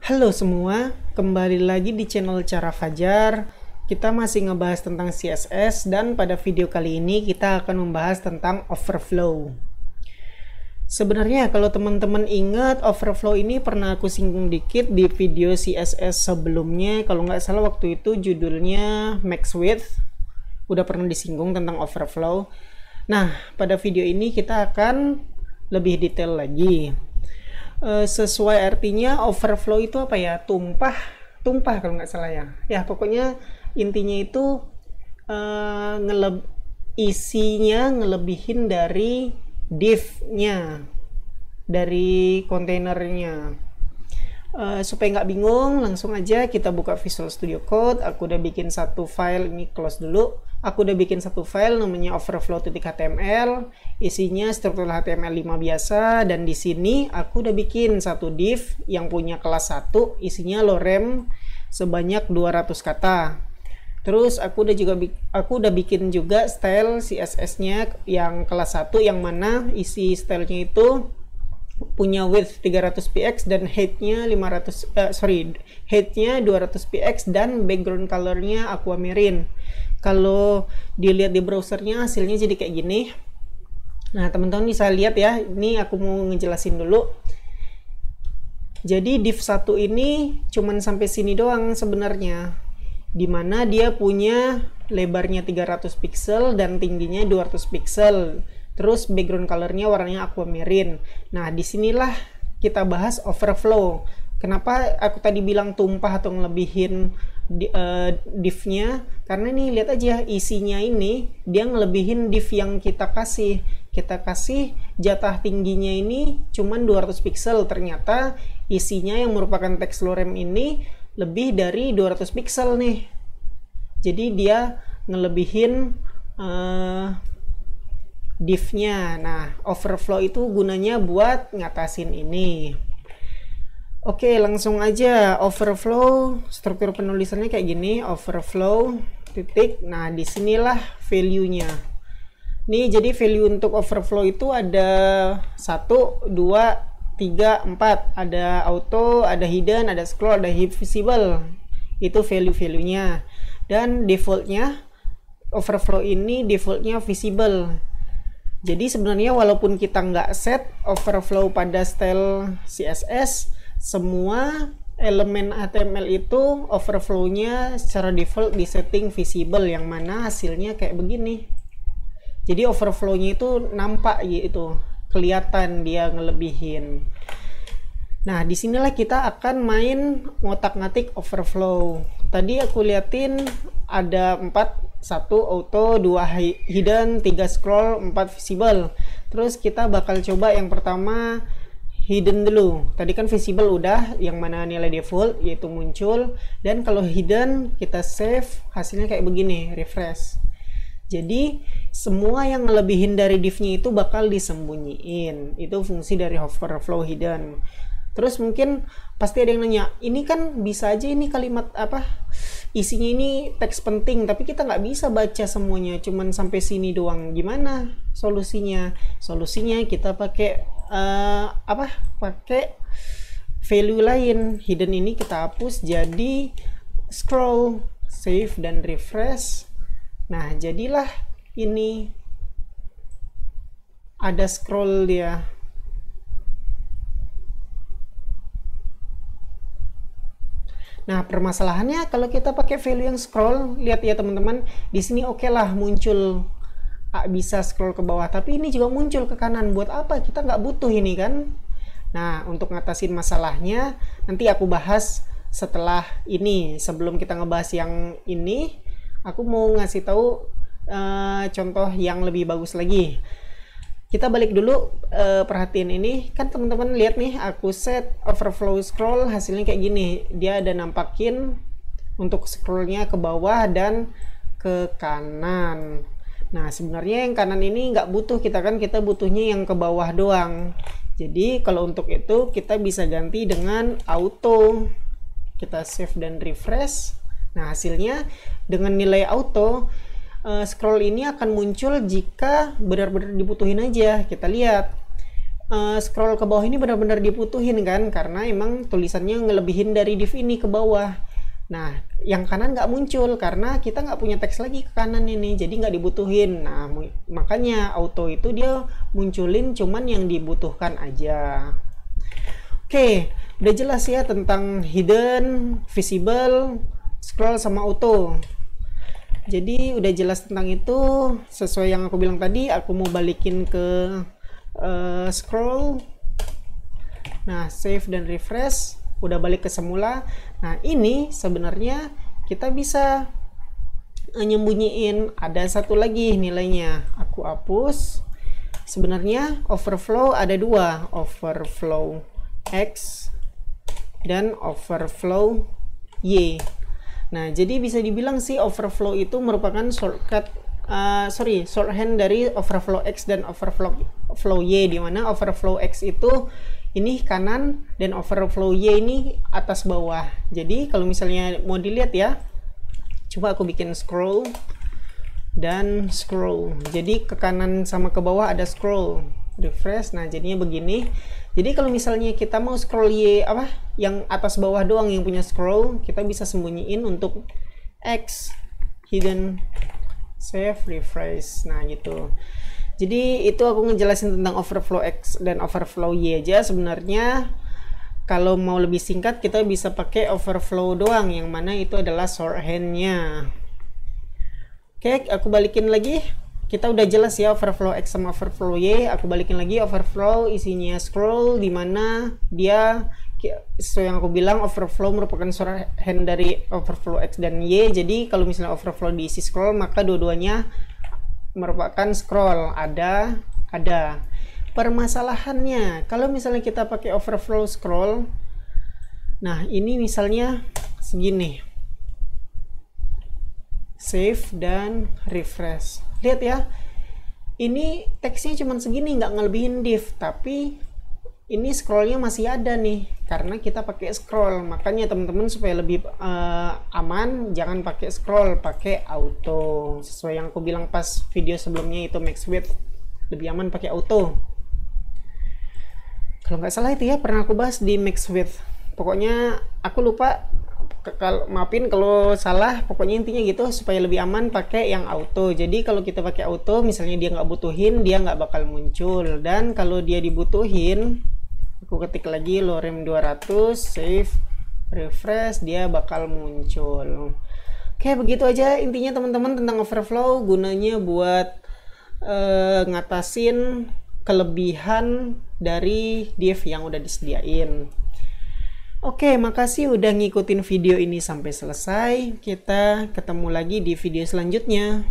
Halo semua, kembali lagi di channel Cara Fajar. Kita masih ngebahas tentang CSS dan pada video kali ini kita akan membahas tentang overflow. Sebenarnya kalau teman-teman ingat, overflow ini pernah aku singgung dikit di video CSS sebelumnya. Kalau nggak salah waktu itu judulnya max width. Udah pernah disinggung tentang overflow. Nah, pada video ini kita akan lebih detail lagi. Sesuai artinya overflow itu apa ya? Tumpah kalau nggak salah ya. Ya pokoknya intinya itu isinya ngelebihin dari div-nya, dari kontainernya. Supaya nggak bingung, langsung aja kita buka Visual Studio Code. Aku udah bikin satu file, ini close dulu. Aku udah bikin satu file namanya overflow.html, isinya struktur HTML5 biasa, dan di sini aku udah bikin satu div yang punya kelas 1, isinya lorem sebanyak 200 kata. Terus aku udah bikin juga style CSS-nya yang kelas 1, yang mana isi stylenya itu punya width 300 px dan height-nya 200 px dan background color-nya aquamarine. Kalau dilihat di browsernya hasilnya jadi kayak gini. Nah, teman-teman bisa lihat ya, ini aku mau ngejelasin dulu. Jadi div 1 ini cuman sampai sini doang sebenarnya, dimana dia punya lebarnya 300 pixel dan tingginya 200 pixel. Terus background colornya warnanya aquamarine. Nah, disinilah kita bahas overflow. Kenapa aku tadi bilang tumpah atau ngelebihin div-nya? Karena nih lihat aja isinya ini dia ngelebihin div yang kita kasih. Kita kasih jatah tingginya ini cuman 200 pixel. Ternyata isinya yang merupakan teks lorem ini lebih dari 200 pixel nih. Jadi dia ngelebihin div-nya. Nah, overflow itu gunanya buat ngatasin ini. Oke, langsung aja. Overflow, struktur penulisannya kayak gini, overflow titik. Nah, disinilah value-nya. Nih, jadi value untuk overflow itu ada 1, 2, 3, 4. Ada auto, ada hidden, ada scroll, ada visible. Itu value-value-nya. Dan defaultnya, overflow ini defaultnya visible. Jadi sebenarnya walaupun kita nggak set overflow pada style CSS, semua elemen HTML itu overflow-nya secara default di setting visible, yang mana hasilnya kayak begini. Jadi overflow-nya itu nampak gitu, kelihatan dia ngelebihin. Nah, disinilah kita akan main ngotak-ngatik overflow. Tadi aku liatin ada 4, 1 auto, 2 hidden, 3 scroll, 4 visible. Terus kita bakal coba yang pertama hidden dulu. Tadi kan visible udah, yang mana nilai default yaitu muncul. Dan kalau hidden kita save, hasilnya kayak begini, refresh. Jadi semua yang ngelebihin dari div-nya itu bakal disembunyiin. Itu fungsi dari overflow hidden. Terus mungkin pasti ada yang nanya, ini kan bisa aja ini kalimat apa, isinya ini teks penting, tapi kita nggak bisa baca semuanya, cuman sampai sini doang. Gimana solusinya? Solusinya kita pakai pakai value lain. Hidden ini kita hapus jadi scroll, save dan refresh. Nah, jadilah ini ada scroll dia. Nah, permasalahannya kalau kita pakai value yang scroll, lihat ya teman-teman, di sini oke lah muncul bisa scroll ke bawah, tapi ini juga muncul ke kanan. Buat apa? Kita nggak butuh ini kan? Nah, untuk ngatasin masalahnya nanti aku bahas setelah ini. Sebelum kita ngebahas yang ini, aku mau ngasih tahu contoh yang lebih bagus lagi. Kita balik dulu, perhatiin ini kan teman-teman, lihat nih, aku set overflow scroll, hasilnya kayak gini. Dia ada nampakin untuk scrollnya ke bawah dan ke kanan. Nah, sebenarnya yang kanan ini nggak butuh kita kan, kita butuhnya yang ke bawah doang. Jadi kalau untuk itu kita bisa ganti dengan auto. Kita save dan refresh. Nah, hasilnya dengan nilai auto, scroll ini akan muncul jika benar-benar dibutuhin aja. Kita lihat scroll ke bawah ini benar-benar dibutuhin kan, karena emang tulisannya ngelebihin dari div ini ke bawah. Nah, yang kanan nggak muncul karena kita nggak punya teks lagi ke kanan ini, jadi nggak dibutuhin. Nah, makanya auto itu dia munculin cuman yang dibutuhkan aja. Oke, udah jelas ya tentang hidden, visible, scroll sama auto. Jadi udah jelas tentang itu. Sesuai yang aku bilang tadi, aku mau balikin ke scroll. Nah, save dan refresh, udah balik ke semula. Nah, ini sebenarnya kita bisa nyembunyiin. Ada satu lagi nilainya, aku hapus. Sebenarnya overflow ada dua, overflow X dan overflow Y. Nah, jadi bisa dibilang sih overflow itu merupakan shorthand dari overflow X dan overflow Y, di mana overflow X itu ini kanan dan overflow Y ini atas bawah. Jadi kalau misalnya mau dilihat ya, coba aku bikin scroll dan scroll. Jadi ke kanan sama ke bawah ada scroll. Refresh, nah jadinya begini. Jadi kalau misalnya kita mau scroll yang atas bawah doang yang punya scroll, kita bisa sembunyiin untuk X, hidden, save, refresh. Nah gitu. Jadi itu aku ngejelasin tentang overflow X dan overflow Y aja. Sebenarnya kalau mau lebih singkat kita bisa pakai overflow doang, yang mana itu adalah shorthandnya. Oke, aku balikin lagi. Kita udah jelas ya overflow X sama overflow Y. Aku balikin lagi, overflow isinya scroll, dimana dia sesuai yang aku bilang overflow merupakan shorthand dari overflow X dan Y. Jadi kalau misalnya overflow diisi scroll, maka dua-duanya merupakan scroll. Ada permasalahannya kalau misalnya kita pakai overflow scroll. Nah, ini misalnya segini, save dan refresh. Lihat ya, ini teksnya cuma segini, nggak ngelebihin div, tapi ini scrollnya masih ada nih karena kita pakai scroll. Makanya teman-teman supaya lebih aman, jangan pakai scroll, pakai auto. Sesuai yang aku bilang pas video sebelumnya itu max width, lebih aman pakai auto. Kalau nggak salah itu ya pernah aku bahas di max width. Pokoknya aku lupa, maafin kalau salah. Pokoknya intinya gitu, supaya lebih aman pakai yang auto. Jadi kalau kita pakai auto, misalnya dia nggak butuhin, dia nggak bakal muncul. Dan kalau dia dibutuhin, aku ketik lagi lorem 200, save, refresh, dia bakal muncul. Oke, begitu aja intinya teman-teman tentang overflow. Gunanya buat ngatasin kelebihan dari div yang udah disediain. Oke, makasih udah ngikutin video ini sampai selesai. Kita ketemu lagi di video selanjutnya.